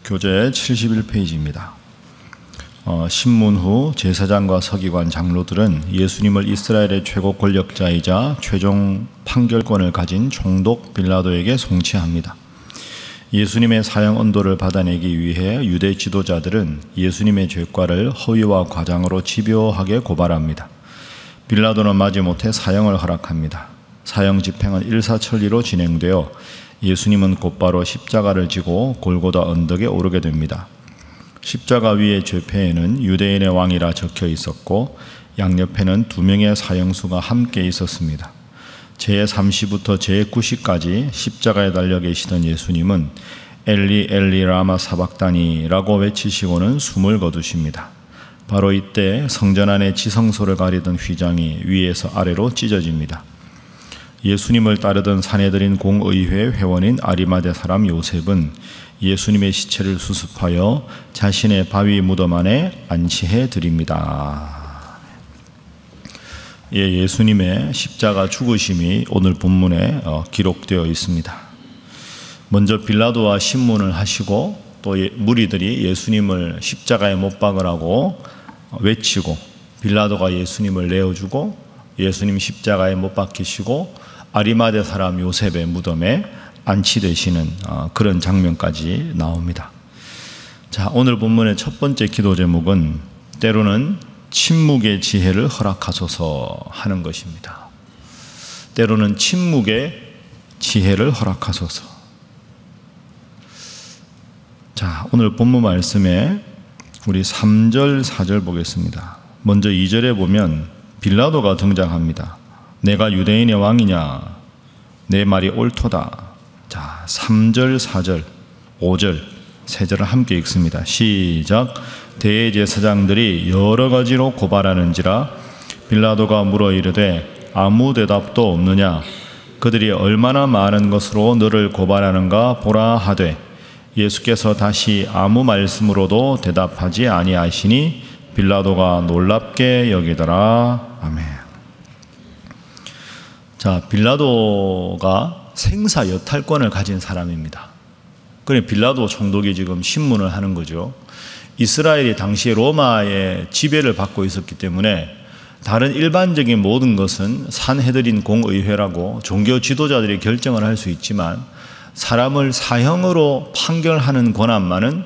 교재 71페이지입니다. 신문 후 제사장과 서기관 장로들은 예수님을 이스라엘의 최고 권력자이자 최종 판결권을 가진 총독 빌라도에게 송치합니다. 예수님의 사형 언도를 받아내기 위해 유대 지도자들은 예수님의 죄과를 허위와 과장으로 집요하게 고발합니다. 빌라도는 마지못해 사형을 허락합니다. 사형 집행은 일사천리로 진행되어 예수님은 곧바로 십자가를 지고 골고다 언덕에 오르게 됩니다. 십자가 위의 죄패에는 유대인의 왕이라 적혀 있었고 양옆에는 2명의 사형수가 함께 있었습니다. 제3시부터 제9시까지 십자가에 달려 계시던 예수님은 엘리 엘리 라마 사박다니라고 외치시고는 숨을 거두십니다. 바로 이때 성전 안의 지성소를 가리던 휘장이 위에서 아래로 찢어집니다. 예수님을 따르던 사내들인 공의회 회원인 아리마대 사람 요셉은 예수님의 시체를 수습하여 자신의 바위 무덤 안에 안치해 드립니다. 예수님의 십자가 죽으심이 오늘 본문에 기록되어 있습니다. 먼저 빌라도와 신문을 하시고 또 무리들이 예수님을 십자가에 못 박으라고 외치고 빌라도가 예수님을 내어주고 예수님 십자가에 못 박히시고 아리마대 사람 요셉의 무덤에 안치되시는 그런 장면까지 나옵니다. 자, 오늘 본문의 첫 번째 기도 제목은 때로는 침묵의 지혜를 허락하소서 하는 것입니다. 때로는 침묵의 지혜를 허락하소서. 자, 오늘 본문 말씀에 우리 3절, 4절 보겠습니다. 먼저 2절에 보면 빌라도가 등장합니다. 내가 유대인의 왕이냐? 내 말이 옳도다. 자, 3절, 4절, 5절, 3절을 함께 읽습니다. 시작. 대제사장들이 여러 가지로 고발하는지라 빌라도가 물어 이르되 아무 대답도 없느냐? 그들이 얼마나 많은 것으로 너를 고발하는가 보라 하되 예수께서 다시 아무 말씀으로도 대답하지 아니하시니 빌라도가 놀랍게 여기더라. 아멘. 자, 빌라도가 생사 여탈권을 가진 사람입니다. 그래 빌라도 총독이 지금 신문을 하는 거죠. 이스라엘이 당시에 로마의 지배를 받고 있었기 때문에 다른 일반적인 모든 것은 산헤드린 공의회라고 종교 지도자들이 결정을 할 수 있지만 사람을 사형으로 판결하는 권한만은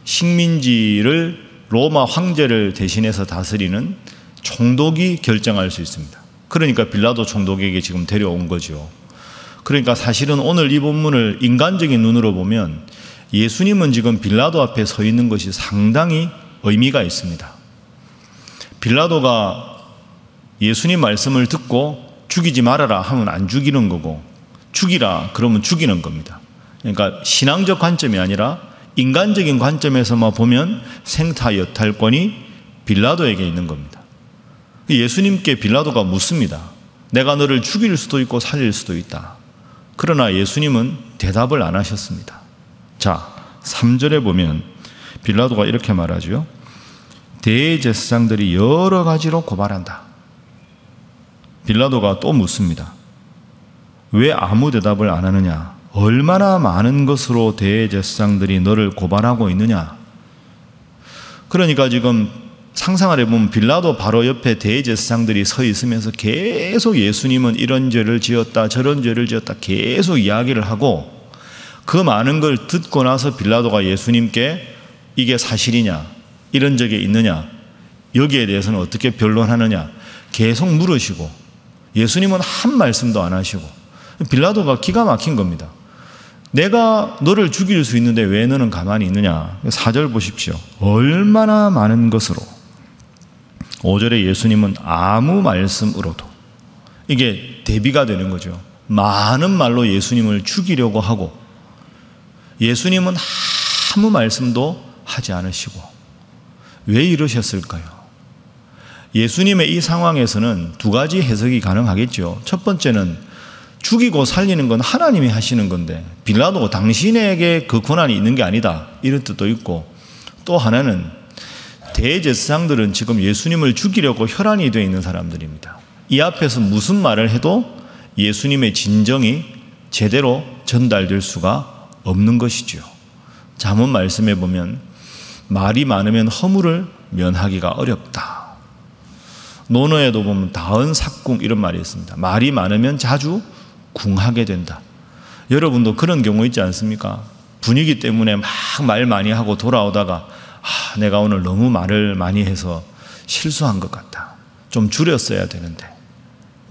식민지를 로마 황제를 대신해서 다스리는 총독이 결정할 수 있습니다. 그러니까 빌라도 총독에게 지금 데려온 거죠. 그러니까 사실은 오늘 이 본문을 인간적인 눈으로 보면 예수님은 지금 빌라도 앞에 서 있는 것이 상당히 의미가 있습니다. 빌라도가 예수님 말씀을 듣고 죽이지 말아라 하면 안 죽이는 거고 죽이라 그러면 죽이는 겁니다. 그러니까 신앙적 관점이 아니라 인간적인 관점에서만 보면 생사 여탈권이 빌라도에게 있는 겁니다. 예수님께 빌라도가 묻습니다. 내가 너를 죽일 수도 있고 살릴 수도 있다. 그러나 예수님은 대답을 안 하셨습니다. 자, 3절에 보면 빌라도가 이렇게 말하죠. 대제사장들이 여러 가지로 고발한다. 빌라도가 또 묻습니다. 왜 아무 대답을 안 하느냐? 얼마나 많은 것으로 대제사장들이 너를 고발하고 있느냐? 그러니까 지금 상상을 해보면 빌라도 바로 옆에 대제사장들이 서 있으면서 계속 예수님은 이런 죄를 지었다 저런 죄를 지었다 계속 이야기를 하고 그 많은 걸 듣고 나서 빌라도가 예수님께 이게 사실이냐 이런 적이 있느냐 여기에 대해서는 어떻게 변론하느냐 계속 물으시고 예수님은 한 말씀도 안 하시고 빌라도가 기가 막힌 겁니다. 내가 너를 죽일 수 있는데 왜 너는 가만히 있느냐. 4절 보십시오. 얼마나 많은 것으로. 5절에 예수님은 아무 말씀으로도. 이게 대비가 되는 거죠. 많은 말로 예수님을 죽이려고 하고 예수님은 아무 말씀도 하지 않으시고 왜 이러셨을까요? 예수님의 이 상황에서는 두 가지 해석이 가능하겠죠. 첫 번째는 죽이고 살리는 건 하나님이 하시는 건데 빌라도 당신에게 그 권한이 있는 게 아니다 이런 뜻도 있고 또 하나는 대제사장들은 지금 예수님을 죽이려고 혈안이 되어 있는 사람들입니다. 이 앞에서 무슨 말을 해도 예수님의 진정이 제대로 전달될 수가 없는 것이죠. 잠언 말씀에 보면 말이 많으면 허물을 면하기가 어렵다. 논어에도 보면 다은 삭궁 이런 말이 있습니다. 말이 많으면 자주 궁하게 된다. 여러분도 그런 경우 있지 않습니까? 분위기 때문에 막 말 많이 하고 돌아오다가 내가 오늘 너무 말을 많이 해서 실수한 것 같다. 좀 줄였어야 되는데.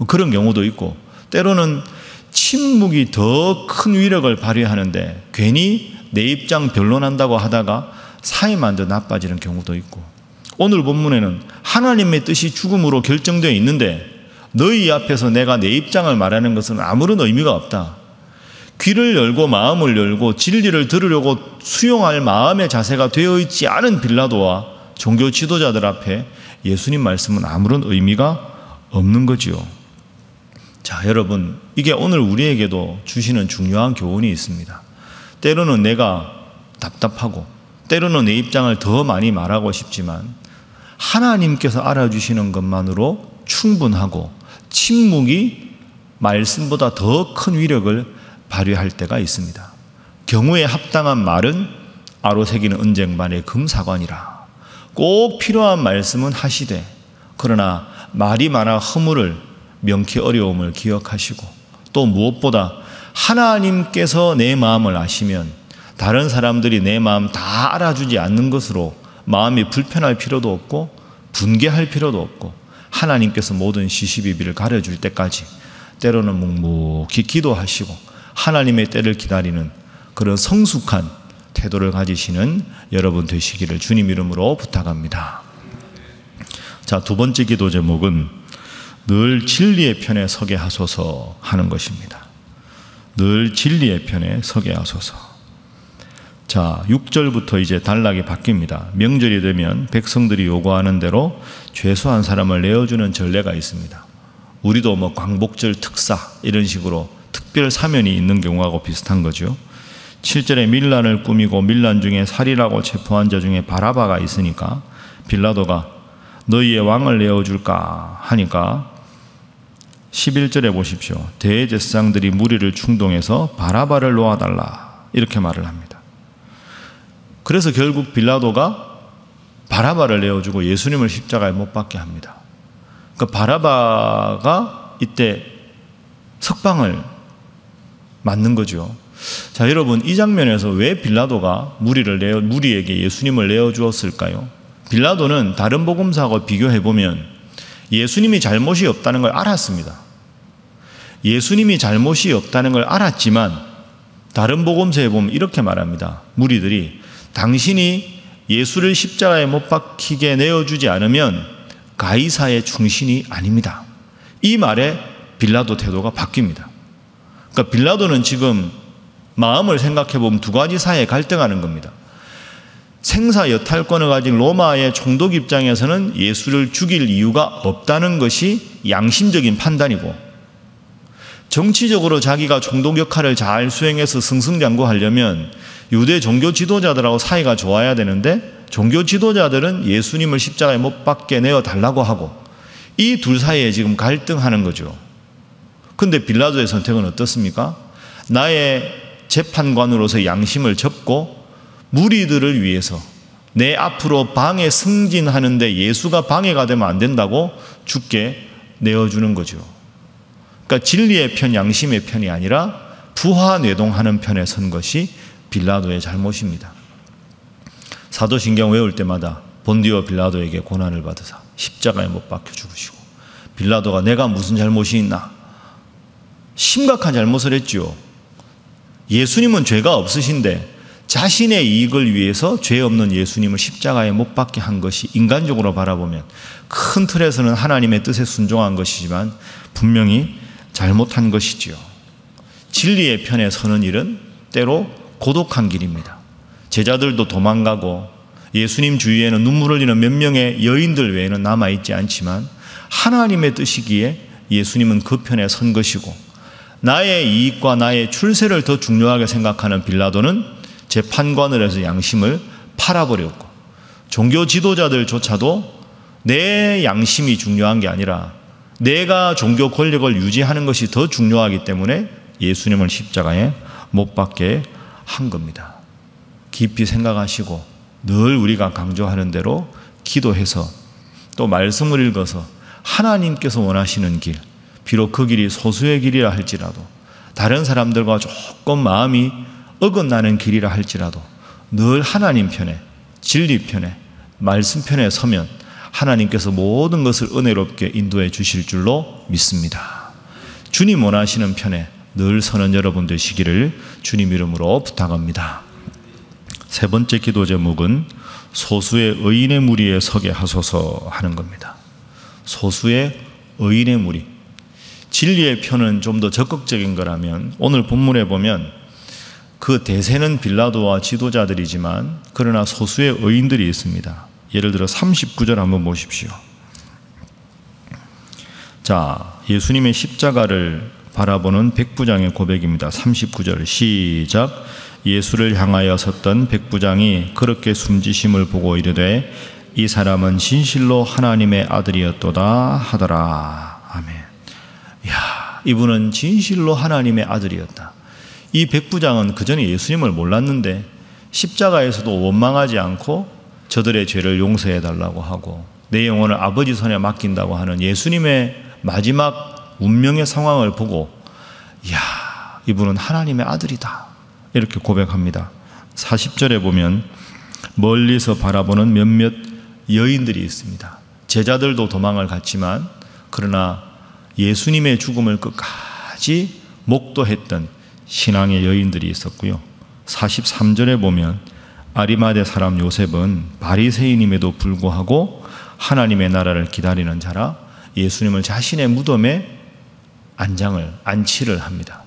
그런 경우도 있고, 때로는 침묵이 더 큰 위력을 발휘하는데 괜히 내 입장 변론한다고 하다가 사이만 더 나빠지는 경우도 있고, 오늘 본문에는 하나님의 뜻이 죽음으로 결정되어 있는데 너희 앞에서 내가 내 입장을 말하는 것은 아무런 의미가 없다. 귀를 열고 마음을 열고 진리를 들으려고 수용할 마음의 자세가 되어 있지 않은 빌라도와 종교 지도자들 앞에 예수님 말씀은 아무런 의미가 없는 거지요. 자, 여러분, 이게 오늘 우리에게도 주시는 중요한 교훈이 있습니다. 때로는 내가 답답하고 때로는 내 입장을 더 많이 말하고 싶지만 하나님께서 알아주시는 것만으로 충분하고 침묵이 말씀보다 더 큰 위력을 발휘할 때가 있습니다. 경우에 합당한 말은 아로새기는 은쟁반의 금사관이라. 꼭 필요한 말씀은 하시되, 그러나 말이 많아 허물을 명키 어려움을 기억하시고, 또 무엇보다 하나님께서 내 마음을 아시면 다른 사람들이 내 마음 다 알아주지 않는 것으로 마음이 불편할 필요도 없고 분개할 필요도 없고, 하나님께서 모든 시시비비를 가려줄 때까지 때로는 묵묵히 기도하시고 하나님의 때를 기다리는 그런 성숙한 태도를 가지시는 여러분 되시기를 주님 이름으로 부탁합니다. 자, 두 번째 기도 제목은 늘 진리의 편에 서게 하소서 하는 것입니다. 늘 진리의 편에 서게 하소서. 자, 6절부터 이제 단락이 바뀝니다. 명절이 되면 백성들이 요구하는 대로 죄수한 사람을 내어주는 전례가 있습니다. 우리도 뭐 광복절 특사 이런 식으로 특별 사면이 있는 경우하고 비슷한 거죠. 7절에 밀란을 꾸미고 밀란 중에 살인하고 체포한 자 중에 바라바가 있으니까 빌라도가 너희의 왕을 내어줄까 하니까 11절에 보십시오. 대제사장들이 무리를 충동해서 바라바를 놓아달라 이렇게 말을 합니다. 그래서 결국 빌라도가 바라바를 내어주고 예수님을 십자가에 못 박게 합니다. 그러니까 바라바가 이때 석방을 맞는 거죠. 자, 여러분, 이 장면에서 왜 빌라도가 무리에게 예수님을 내어주었을까요? 빌라도는 다른 복음서하고 비교해보면 예수님이 잘못이 없다는 걸 알았습니다. 예수님이 잘못이 없다는 걸 알았지만 다른 복음서에 보면 이렇게 말합니다. 무리들이 당신이 예수를 십자가에 못 박히게 내어주지 않으면 가이사의 충신이 아닙니다. 이 말에 빌라도 태도가 바뀝니다. 그러니까 빌라도는 지금 마음을 생각해보면 두 가지 사이에 갈등하는 겁니다. 생사 여탈권을 가진 로마의 총독 입장에서는 예수를 죽일 이유가 없다는 것이 양심적인 판단이고, 정치적으로 자기가 총독 역할을 잘 수행해서 승승장구하려면 유대 종교 지도자들하고 사이가 좋아야 되는데 종교 지도자들은 예수님을 십자가에 못 박게 내어달라고 하고, 이 둘 사이에 지금 갈등하는 거죠. 근데 빌라도의 선택은 어떻습니까? 나의 재판관으로서 양심을 접고 무리들을 위해서 내 앞으로 방해 승진하는데 예수가 방해가 되면 안 된다고 죽게 내어주는 거죠. 그러니까 진리의 편, 양심의 편이 아니라 부하뇌동하는 편에 선 것이 빌라도의 잘못입니다. 사도신경 외울 때마다 본디오 빌라도에게 고난을 받으사 십자가에 못 박혀 죽으시고, 빌라도가 내가 무슨 잘못이 있나? 심각한 잘못을 했죠. 예수님은 죄가 없으신데 자신의 이익을 위해서 죄 없는 예수님을 십자가에 못 박게 한 것이 인간적으로 바라보면 큰 틀에서는 하나님의 뜻에 순종한 것이지만 분명히 잘못한 것이지요. 진리의 편에 서는 일은 때로 고독한 길입니다. 제자들도 도망가고 예수님 주위에는 눈물 흘리는 몇 명의 여인들 외에는 남아있지 않지만 하나님의 뜻이기에 예수님은 그 편에 선 것이고, 나의 이익과 나의 출세를 더 중요하게 생각하는 빌라도는 재판관을 해서 양심을 팔아버렸고, 종교 지도자들조차도 내 양심이 중요한 게 아니라 내가 종교 권력을 유지하는 것이 더 중요하기 때문에 예수님을 십자가에 못 박게 한 겁니다. 깊이 생각하시고 늘 우리가 강조하는 대로 기도해서 또 말씀을 읽어서 하나님께서 원하시는 길, 비록 그 길이 소수의 길이라 할지라도 다른 사람들과 조금 마음이 어긋나는 길이라 할지라도 늘 하나님 편에, 진리 편에, 말씀 편에 서면 하나님께서 모든 것을 은혜롭게 인도해 주실 줄로 믿습니다. 주님 원하시는 편에 늘 서는 여러분 되시기를 주님 이름으로 부탁합니다. 세 번째 기도 제목은 소수의 의인의 무리에 서게 하소서 하는 겁니다. 소수의 의인의 무리. 진리의 편은 좀 더 적극적인 거라면 오늘 본문에 보면 그 대세는 빌라도와 지도자들이지만 그러나 소수의 의인들이 있습니다. 예를 들어 39절 한번 보십시오. 자, 예수님의 십자가를 바라보는 백부장의 고백입니다. 39절 시작. 예수를 향하여 섰던 백부장이 그렇게 숨지심을 보고 이르되 이 사람은 진실로 하나님의 아들이었도다 하더라. 아멘. 이야, 이분은 진실로 하나님의 아들이었다. 이 백부장은 그전에 예수님을 몰랐는데 십자가에서도 원망하지 않고 저들의 죄를 용서해 달라고 하고 내 영혼을 아버지 손에 맡긴다고 하는 예수님의 마지막 운명의 상황을 보고 이야, 이분은 하나님의 아들이다 이렇게 고백합니다. 40절에 보면 멀리서 바라보는 몇몇 여인들이 있습니다. 제자들도 도망을 갔지만 그러나 예수님의 죽음을 끝까지 목도했던 신앙의 여인들이 있었고요. 43절에 보면 아리마대 사람 요셉은 바리새인임에도 불구하고 하나님의 나라를 기다리는 자라 예수님을 자신의 무덤에 안치를 합니다.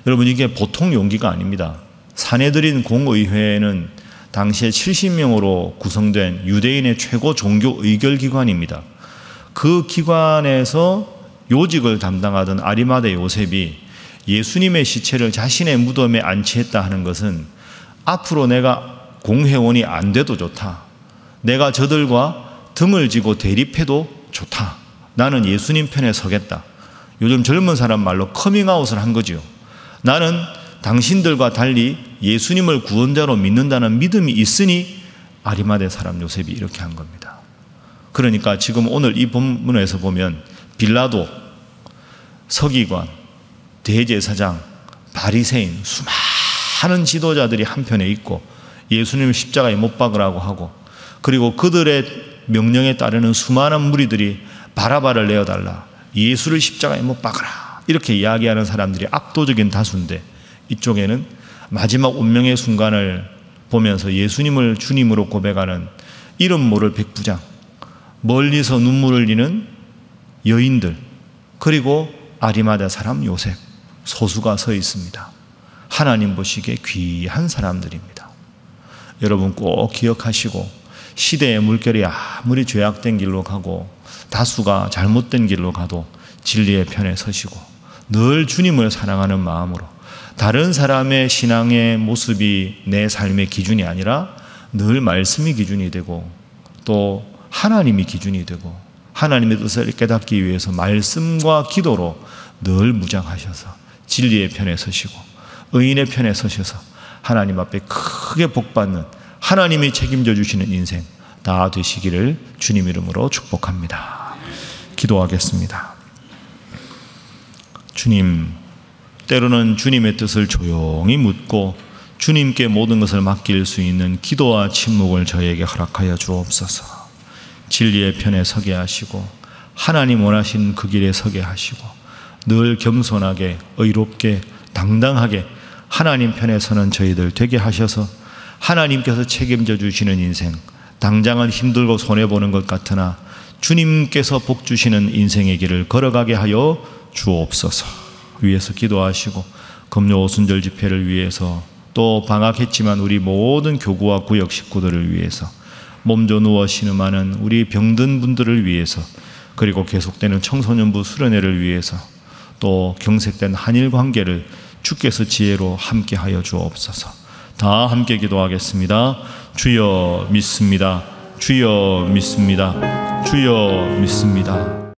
여러분, 이게 보통 용기가 아닙니다. 사내들인 공의회는 당시에 70명으로 구성된 유대인의 최고 종교 의결기관입니다. 그 기관에서 요직을 담당하던 아리마대 요셉이 예수님의 시체를 자신의 무덤에 안치했다 하는 것은 앞으로 내가 공회원이 안 돼도 좋다. 내가 저들과 등을 지고 대립해도 좋다. 나는 예수님 편에 서겠다. 요즘 젊은 사람 말로 커밍아웃을 한 거지요. 나는 당신들과 달리 예수님을 구원자로 믿는다는 믿음이 있으니 아리마대 사람 요셉이 이렇게 한 겁니다. 그러니까 지금 오늘 이 본문에서 보면 빌라도, 서기관, 대제사장, 바리새인 수많은 지도자들이 한편에 있고 예수님을 십자가에 못 박으라고 하고 그리고 그들의 명령에 따르는 수많은 무리들이 바라바를 내어달라, 예수를 십자가에 못 박으라 이렇게 이야기하는 사람들이 압도적인 다수인데 이쪽에는 마지막 운명의 순간을 보면서 예수님을 주님으로 고백하는 이름 모를 백부장, 멀리서 눈물을 흘리는 여인들, 그리고 아리마대 사람 요셉, 소수가 서 있습니다. 하나님 보시기에 귀한 사람들입니다. 여러분 꼭 기억하시고 시대의 물결이 아무리 죄악된 길로 가고 다수가 잘못된 길로 가도 진리의 편에 서시고 늘 주님을 사랑하는 마음으로 다른 사람의 신앙의 모습이 내 삶의 기준이 아니라 늘 말씀이 기준이 되고 또 하나님이 기준이 되고 하나님의 뜻을 깨닫기 위해서 말씀과 기도로 늘 무장하셔서 진리의 편에 서시고 의인의 편에 서셔서 하나님 앞에 크게 복받는 하나님이 책임져 주시는 인생 다 되시기를 주님 이름으로 축복합니다. 기도하겠습니다. 주님, 때로는 주님의 뜻을 조용히 묻고 주님께 모든 것을 맡길 수 있는 기도와 침묵을 저에게 허락하여 주옵소서. 진리의 편에 서게 하시고 하나님 원하신 그 길에 서게 하시고 늘 겸손하게 의롭게 당당하게 하나님 편에 서는 저희들 되게 하셔서 하나님께서 책임져 주시는 인생, 당장은 힘들고 손해보는 것 같으나 주님께서 복 주시는 인생의 길을 걸어가게 하여 주옵소서. 위에서 기도하시고 금요 오순절 집회를 위해서 또 방학했지만 우리 모든 교구와 구역 식구들을 위해서 몸져 누워 신음하는 우리 병든 분들을 위해서 그리고 계속되는 청소년부 수련회를 위해서 또 경색된 한일 관계를 주께서 지혜로 함께하여 주옵소서. 다 함께 기도하겠습니다. 주여 믿습니다. 주여 믿습니다. 주여 믿습니다.